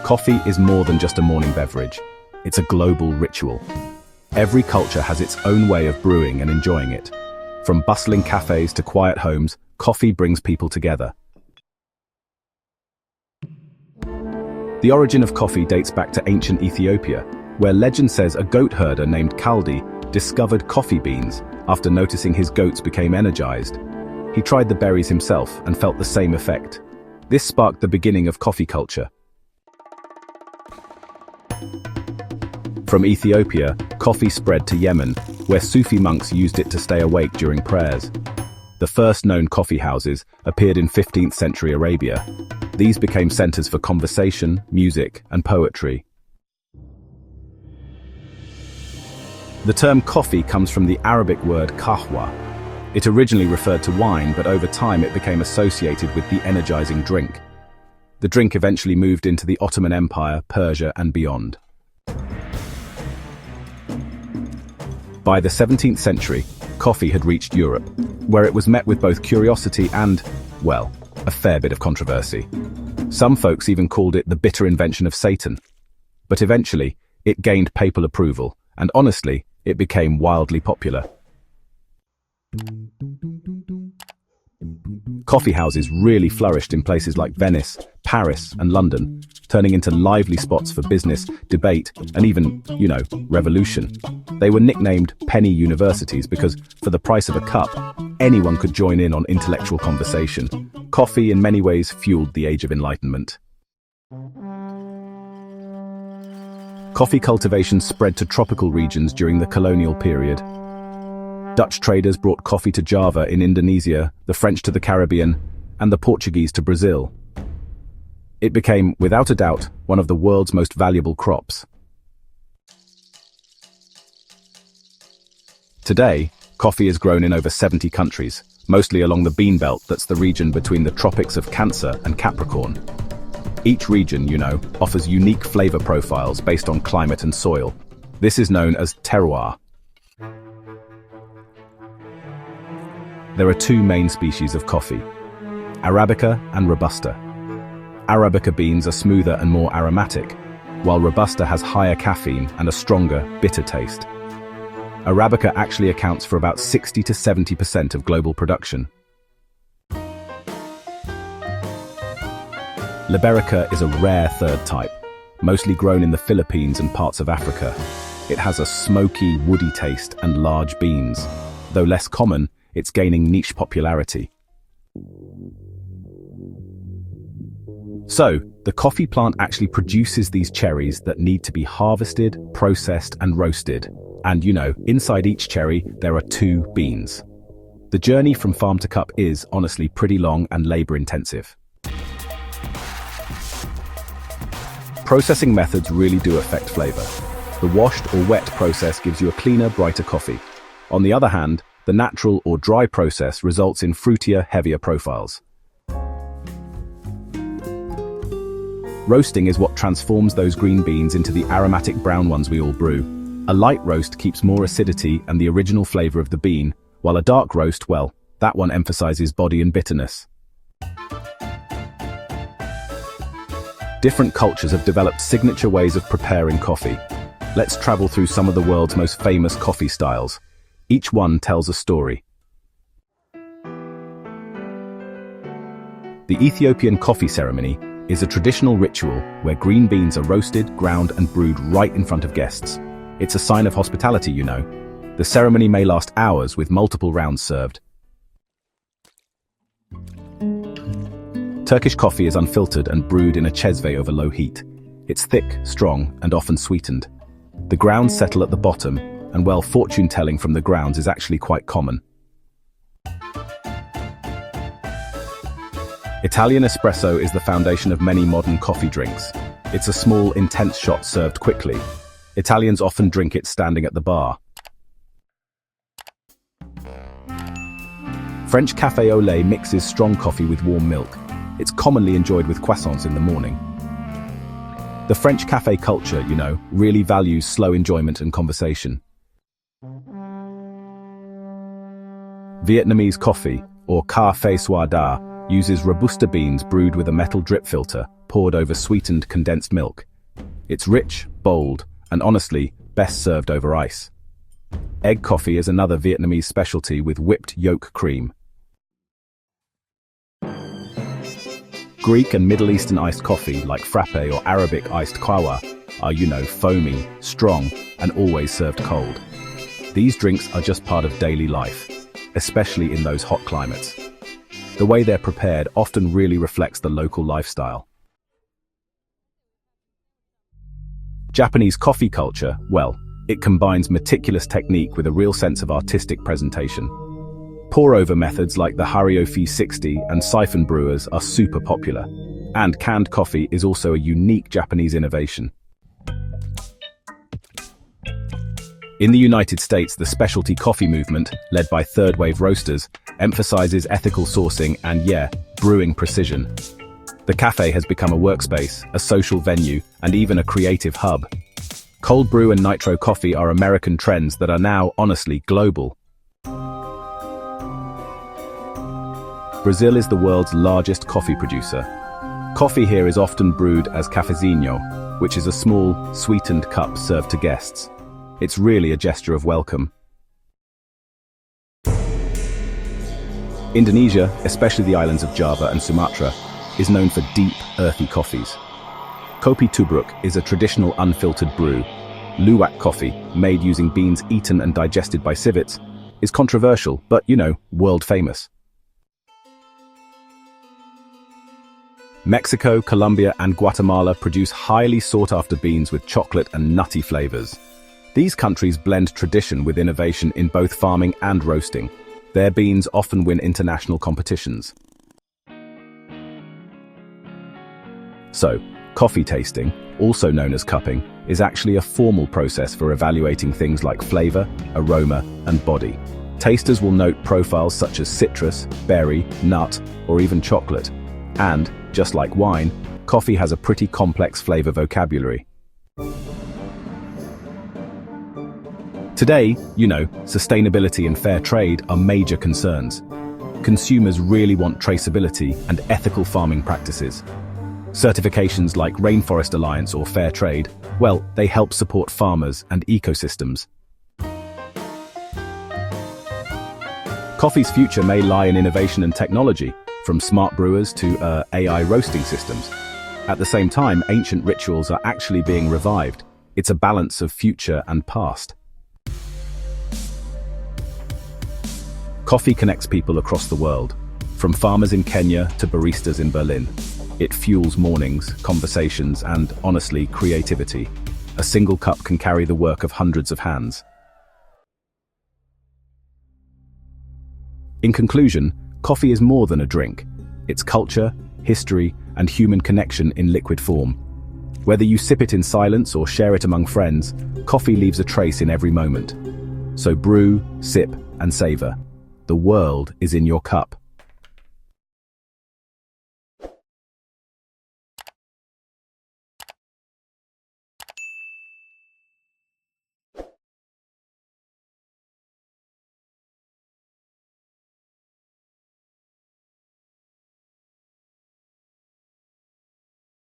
Coffee is more than just a morning beverage. It's a global ritual. Every culture has its own way of brewing and enjoying it. From bustling cafes to quiet homes, coffee brings people together. The origin of coffee dates back to ancient Ethiopia, where legend says a goat herder named Kaldi discovered coffee beans after noticing his goats became energized. He tried the berries himself and felt the same effect. This sparked the beginning of coffee culture. From Ethiopia, coffee spread to Yemen, where Sufi monks used it to stay awake during prayers. The first known coffee houses appeared in 15th century Arabia. These became centers for conversation, music, and poetry. The term coffee comes from the Arabic word kahwa. It originally referred to wine, but over time it became associated with the energizing drink. The drink eventually moved into the Ottoman Empire, Persia, and beyond. By the 17th century, coffee had reached Europe, where it was met with both curiosity and, well, a fair bit of controversy. Some folks even called it the bitter invention of Satan. But eventually, it gained papal approval, and honestly, it became wildly popular. Coffee houses really flourished in places like Venice, Paris, and London, turning into lively spots for business, debate, and even, revolution. They were nicknamed penny universities because, for the price of a cup, anyone could join in on intellectual conversation. Coffee, in many ways, fueled the Age of Enlightenment. Coffee cultivation spread to tropical regions during the colonial period. Dutch traders brought coffee to Java in Indonesia, the French to the Caribbean, and the Portuguese to Brazil. It became, without a doubt, one of the world's most valuable crops. Today, coffee is grown in over 70 countries, mostly along the bean belt that's the region between the tropics of Cancer and Capricorn. Each region, offers unique flavor profiles based on climate and soil. This is known as terroir. There are two main species of coffee, Arabica and Robusta. Arabica beans are smoother and more aromatic, while Robusta has higher caffeine and a stronger, bitter taste. Arabica actually accounts for about 60 to 70% of global production. Liberica is a rare third type, mostly grown in the Philippines and parts of Africa. It has a smoky, woody taste and large beans. Though less common, it's gaining niche popularity. So, the coffee plant actually produces these cherries that need to be harvested, processed, and roasted. And inside each cherry, there are 2 beans. The journey from farm to cup is, honestly, pretty long and labor-intensive. Processing methods really do affect flavor. The washed or wet process gives you a cleaner, brighter coffee. On the other hand, the natural or dry process results in fruitier, heavier profiles. Roasting is what transforms those green beans into the aromatic brown ones we all brew. A light roast keeps more acidity and the original flavor of the bean, while a dark roast, well, that one emphasizes body and bitterness. Different cultures have developed signature ways of preparing coffee. Let's travel through some of the world's most famous coffee styles. Each one tells a story. The Ethiopian Coffee Ceremony is a traditional ritual where green beans are roasted, ground, and brewed right in front of guests. It's a sign of hospitality, The ceremony may last hours with multiple rounds served. Turkish coffee is unfiltered and brewed in a chesve over low heat. It's thick, strong, and often sweetened. The grounds settle at the bottom, and fortune-telling from the grounds is actually quite common. Italian Espresso is the foundation of many modern coffee drinks. It's a small, intense shot served quickly. Italians often drink it standing at the bar. French Café au lait mixes strong coffee with warm milk. It's commonly enjoyed with croissants in the morning. The French café culture, really values slow enjoyment and conversation. Vietnamese coffee, or Café uses Robusta beans brewed with a metal drip filter poured over sweetened condensed milk. It's rich, bold, and honestly, best served over ice. Egg coffee is another Vietnamese specialty with whipped yolk cream. Greek and Middle Eastern iced coffee like frappe or Arabic iced kawa are, foamy, strong, and always served cold. These drinks are just part of daily life, especially in those hot climates. The way they're prepared often really reflects the local lifestyle. Japanese coffee culture, well, it combines meticulous technique with a real sense of artistic presentation. Pour-over methods like the Hariofi 60 and siphon brewers are super popular, and canned coffee is also a unique Japanese innovation. In the United States, the specialty coffee movement, led by third-wave roasters, emphasizes ethical sourcing and, brewing precision. The Café has become a workspace, a social venue, and even a creative hub. Cold brew and nitro coffee are American trends that are now, honestly, global. Brazil is the world's largest coffee producer. Coffee here is often brewed as Cafézinho, which is a small, sweetened cup served to guests. It's really a gesture of welcome. Indonesia, especially the islands of Java and Sumatra, is known for deep, earthy coffees. Kopi tubruk is a traditional unfiltered brew. Luwak coffee, made using beans eaten and digested by civets, is controversial, but, world famous. Mexico, Colombia, and Guatemala produce highly sought-after beans with chocolate and nutty flavors. These countries blend tradition with innovation in both farming and roasting. Their beans often win international competitions. So, coffee tasting, also known as cupping, is actually a formal process for evaluating things like flavor, aroma, and body. Tasters will note profiles such as citrus, berry, nut, or even chocolate. And, just like wine, coffee has a pretty complex flavor vocabulary. Today, sustainability and fair trade are major concerns. Consumers really want traceability and ethical farming practices. Certifications like Rainforest Alliance or Fair Trade, well, they help support farmers and ecosystems. Coffee's future may lie in innovation and technology, from smart brewers to AI roasting systems. At the same time, ancient rituals are actually being revived. It's a balance of future and past. Coffee connects people across the world, from farmers in Kenya to baristas in Berlin. It fuels mornings, conversations, and, honestly, creativity. A single cup can carry the work of hundreds of hands. In conclusion, coffee is more than a drink. It's culture, history, and human connection in liquid form. Whether you sip it in silence or share it among friends, coffee leaves a trace in every moment. So brew, sip, and savor. The world is in your cup.